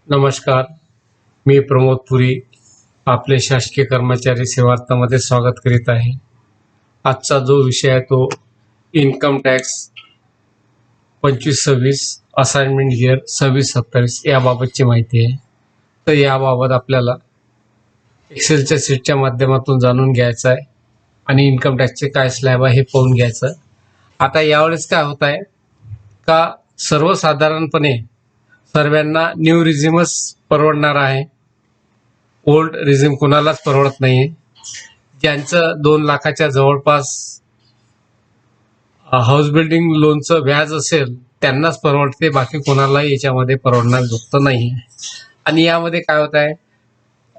नमस्कार. मी प्रमोद पुरी आपले शासकीय कर्मचारी सेवार्थामध्ये स्वागत करीत आहे. आजचा जो विषय आहे तो इन्कम टॅक्स 25-26 असाइनमेंट इयर 26-27 याबाबतची माहिती आहे. तर याबाबत आपल्याला एक्सेलच्या शीटच्या माध्यमातून जाणून घ्यायचं आहे आणि इन्कम टॅक्सचे काय स्लॅब आहे हे पाहून घ्यायचं. आता यावेळेस काय होत आहे का सर्वसाधारणपणे सर्वांना न्यू रिझ्यूमच परवडणार आहे. ओल्ड रिझ्यूम कोणालाच परवडत नाहीये. ज्यांचं 2 लाखाच्या जवळपास हाऊस बिल्डिंग लोनचं व्याज असेल त्यांनाच परवडते, बाकी कोणालाही याच्यामध्ये परवडणार गोष्ट नाही. आणि यामध्ये काय होत आहे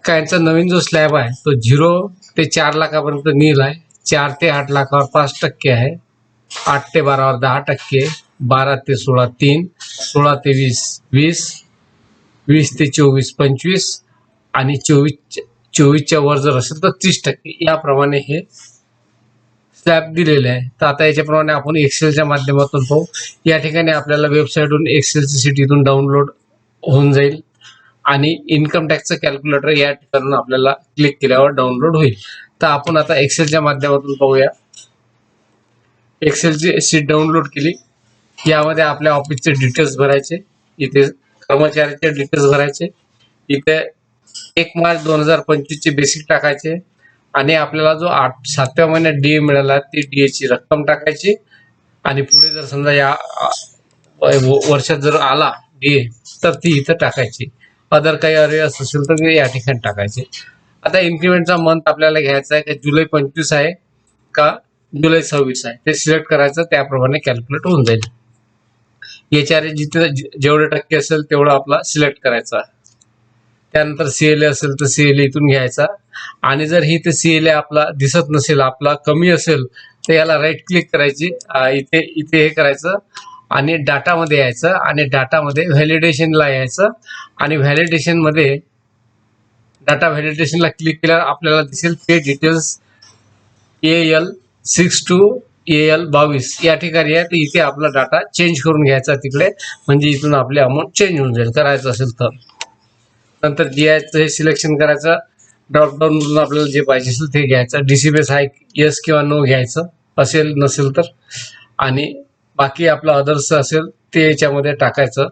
का यांचा नवीन जो स्लॅब आहे तो 0 ते 4 लाखापर्यंत नील आहे. 4 ते 8 लाखावर 5% आहे, 8 ते 12वर 10%, 12 ते 16 3, 16 ते 20 20, 20 ते 24 25 आणि 24च्या वर जर असेल तर 30%. याप्रमाणे हे स्लॅब दिलेले आहे. तर आता याच्याप्रमाणे आपण एक्सेलच्या माध्यमातून पाहू. या ठिकाणी आपल्याला वेबसाईटवरून एक्सेलची शीट इथून डाउनलोड होऊन जाईल आणि इन्कम टॅक्सचं कॅल्क्युलेटर या ठिकाणी आपल्याला क्लिक केल्यावर डाउनलोड होईल. तर आपण आता एक्सेलच्या माध्यमातून पाहूया. एक्सेलची शीट डाउनलोड केली. यामध्ये आपल्या ऑफिसचे डिटेल्स भरायचे, इथे कर्मचाऱ्याचे डिटेल्स भरायचे, इथे 1 मार्च 2025 चे बेसिक टाकायचे आणि आपल्याला जो 7व्या महिन्यात डीए मिळाला ती डीए ची रक्कम टाकायची आणि पुढे जर समजा या वर्षात जर आला डीए तर ती इथं टाकायची. अदर काही अरेअर्स असेल तर ते या ठिकाणी टाकायचे. आता इन्क्रीमेंटचा मंथ आपल्याला घ्यायचा आहे का जुलै 25 आहे का जुलै 26 आहे ते सिलेक्ट करायचं, त्याप्रमाणे कॅल्क्युलेट होऊन जाईल. याच्यावर जिथे जेवढे टक्के असेल तेवढं आपला सिलेक्ट करायचा. त्यानंतर सीएलए असेल तर सीएलए इथून घ्यायचा आणि जर ही ते सीएलए आपला दिसत नसेल, आपला कमी असेल तर याला राईट क्लिक करायची, इथे इथे हे करायचं आणि डाटामध्ये यायचं आणि डाटामध्ये व्हॅलिडेशनला यायचं आणि व्हॅलिडेशन मध्ये डाटा व्हॅलिडेशनला क्लिक केल्यावर आपल्याला दिसेल पे डिटेल्स AL 6 to AL 22 या ठिकाणी आहे. तर इथे आपला डाटा चेंज करून घ्यायचा तिकडे, म्हणजे इथून आपले अमाऊंट चेंज होऊन जाईल. करायचं असेल तर नंतर जीआयचं हे सिलेक्शन करायचं. ड्रॉपडाऊन मधून आपल्याला जे पाहिजे असेल ते घ्यायचं. डीसीबीएस आहे येस किंवा नो घ्यायचं असेल, नसेल तर, आणि बाकी आपला अदर्स असेल ते याच्यामध्ये टाकायचं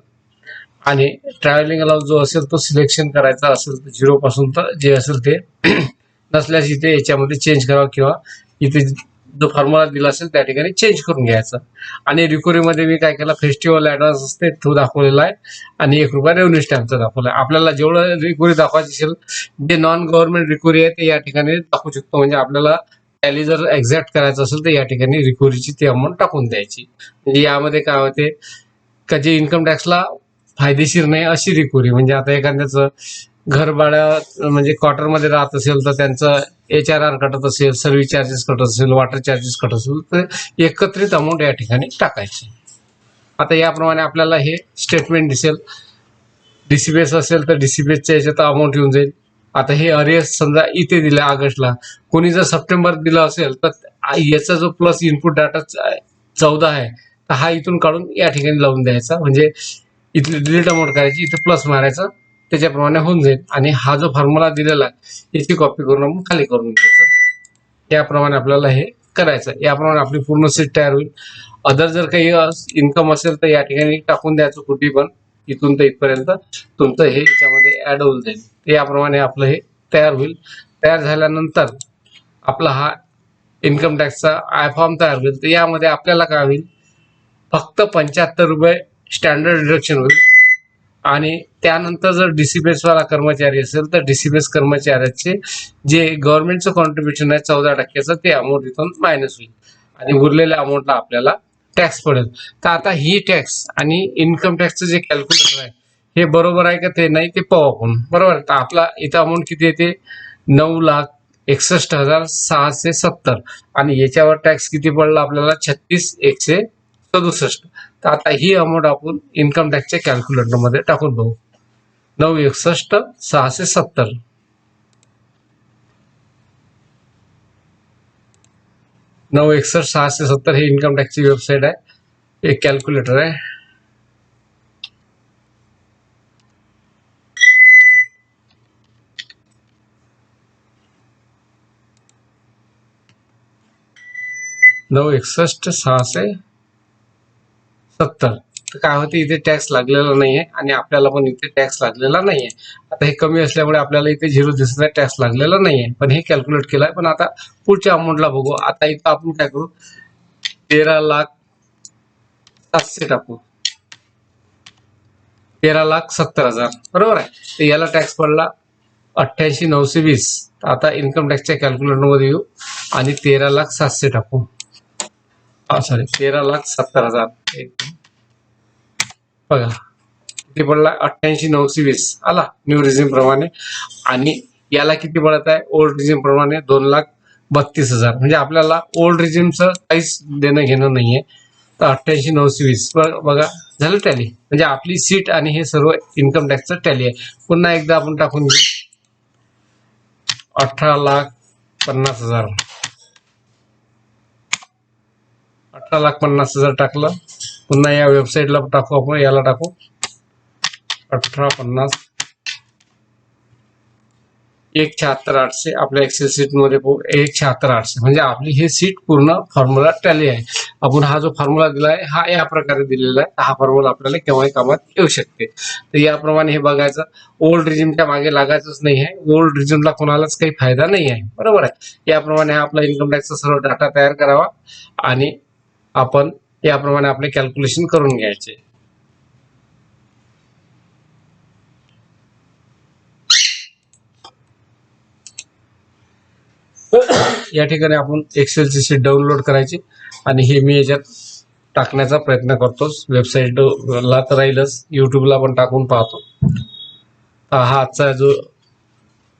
आणि ट्रॅव्हलिंग अलाउन्स जो असेल तो सिलेक्शन करायचा असेल तर 0 पासून तर जे असेल ते नसल्यास इथे याच्यामध्ये चेंज करावं किंवा इथे जो फॉर्म्युला दिला असेल त्या ठिकाणी चेंज करून घ्यायचा. आणि रिकव्हरीमध्ये मी काय केलं, फेस्टिवल ऍडव्हान्स असते तो दाखवलेला आहे आणि ₹1 रेव्हेन्यू स्टॅम्पचा दाखवला आहे. आपल्याला जेवढं रिकव्हरी दाखवायची असेल, जे नॉन गव्हर्नमेंट रिकव्हरी आहे ते या ठिकाणी दाखवू शकतो. म्हणजे आपल्याला टॅली जर एक्झॅक्ट करायचं असेल तर या ठिकाणी रिकव्हरीची ती अमाऊंट टाकून द्यायची. म्हणजे यामध्ये काय होते का जे इन्कम टॅक्सला फायदेशीर नाही अशी रिकव्हरी, म्हणजे आता एखाद्याचं घर भाडं म्हणजे क्वार्टरमध्ये राहत असेल तर त्यांचं HRR कटत असेल, सर्व्हिस चार्जेस कटत असेल, वॉटर चार्जेस कटत असेल तर एकत्रित अमाऊंट या ठिकाणी टाकायची. आता याप्रमाणे आपल्याला हे स्टेटमेंट दिसेल. डीसीबीएस असेल तर डीसीबीएसच्या याच्यात अमाऊंट येऊन जाईल. आता हे अरियर्स समजा इथे दिलं ऑगस्टला, कोणी जर सप्टेंबर दिला असेल तर याचा जो प्लस इनपुट डाटा 14 आहे तर हा इथून काढून या ठिकाणी लावून द्यायचा. म्हणजे इथली डिलीट अमाऊंट करायची, इथे प्लस मारायचं, त्याच्याप्रमाणे होऊन जाईल. आणि हा जो फॉर्म्युला दिलेला आहे याची कॉपी करून आपण खाली करून घ्यायचं. याप्रमाणे आपल्याला हे करायचं. याप्रमाणे आपली पूर्ण सीट तयार होईल. अदर जर काही इन्कम असेल तर या ठिकाणी टाकून द्यायचं कुठे पण, इथून तर इथपर्यंत तुमचं हे याच्यामध्ये ऍड होऊन जाईल. याप्रमाणे आपलं हे तयार होईल. तयार झाल्यानंतर आपला हा इन्कम टॅक्सचा आय फॉर्म तयार होईल. तर यामध्ये आपल्याला काय होईल, फक्त ₹75 स्टँडर्ड डिडक्शन होईल आणि त्यानंतर जर डीसीबीएस वाला कर्मचारी असेल तर डीसीबीएस कर्मचाऱ्याचे जे गव्हर्नमेंटचं कॉन्ट्रीब्युशन आहे 14% ते अमाऊंट इथून मायनस होईल आणि उरलेल्या अमाऊंटला आपल्याला टॅक्स पडेल. तर आता ही टॅक्स आणि इन्कम टॅक्सचं जे कॅल्क्युलेटर आहे हे बरोबर आहे का ते नाही ते पाहू आपण. बरोबर, तर आपला इथं अमाऊंट किती येते, 9,61,670 आणि याच्यावर टॅक्स किती पडला आपल्याला 36,167. तर आता ही अमाऊंट आपण इन्कम टॅक्सच्या कॅल्क्युलेटर मध्ये टाकून पाहू. 9,61,670 9,61,670 हे इन्कम टॅक्सची वेबसाईट आहे, एक कॅल्क्युलेटर आहे. 961,670. तर काय होते, इथे टॅक्स लागलेला नाहीये आणि आपल्याला पण इथे टॅक्स लागलेला नाहीये. आता हे कमी असल्यामुळे आपल्याला इथे 0 दिसत आहे, टॅक्स लागलेला नाहीये, पण हे कॅल्क्युलेट केलंय. पण आता पुढच्या अमाऊंटला बघू. आता इथं आपण काय करू, 13,07,000 टाकू. 13,70,000 बरोबर आहे. तर याला टॅक्स पडला 88,920. आता इन्कम टॅक्सच्या कॅल्क्युलेटर मध्ये येऊ आणि 13,07,000 टाकू. सॉरी, 13,70,000. बघा किती पडला, 88,920 आला न्यू रिझ्यूम प्रमाणे. आणि याला किती पडत आहे ओल्ड रिझ्यूम प्रमाणे, 2,32,000. म्हणजे आपल्याला ओल्ड रिझ्यूमचं काहीच देणं घेणं नाहीये. तर 88,920 बघा झालं टॅली. म्हणजे आपली सीट आणि हे सर्व इन्कम टॅक्सचं टॅली आहे. पुन्हा एकदा आपण टाकून घेऊ, 18,50,000. 18,50,000 टाकलं. पुन्हा या वेबसाईटला टाकू, आपण याला टाकू 18,50,000. 1,76,800 आपल्या एक्सेल सीट मध्ये 1,76,800. म्हणजे आपली हे सीट पूर्ण फॉर्म्युला टॅली आहे. आपण हा जो फॉर्म्युला दिला आहे हा या प्रकारे दिलेला आहे. हा फॉर्म्युला आपल्याला केव्हाही कामात येऊ शकते. तर याप्रमाणे हे बघायचं. ओल्ड रिझ्यूमच्या मागे लागायचंच नाही आहे. ओल्ड रिझ्यूमला कोणालाच काही फायदा नाही आहे, बरोबर आहे. याप्रमाणे हा आपला इन्कम टॅक्सचा सर्व डाटा तयार करावा आणि आपण याप्रमाणे आपले कॅल्क्युलेशन करून घ्यायचे. या ठिकाणी आपण एक्सेलची शीट डाउनलोड करायची आणि हे मी याच्यात टाकण्याचा प्रयत्न करतोच. वेबसाईटला तर राहीलच, युट्यूबला पण टाकून पाहतो. हा आजचा जो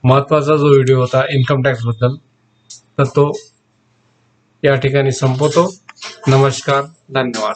महत्वाचा जो व्हिडिओ होता इन्कम टॅक्स बद्दल, तर तो या ठिकाणी संपवतो. नमस्कार, धन्यवाद.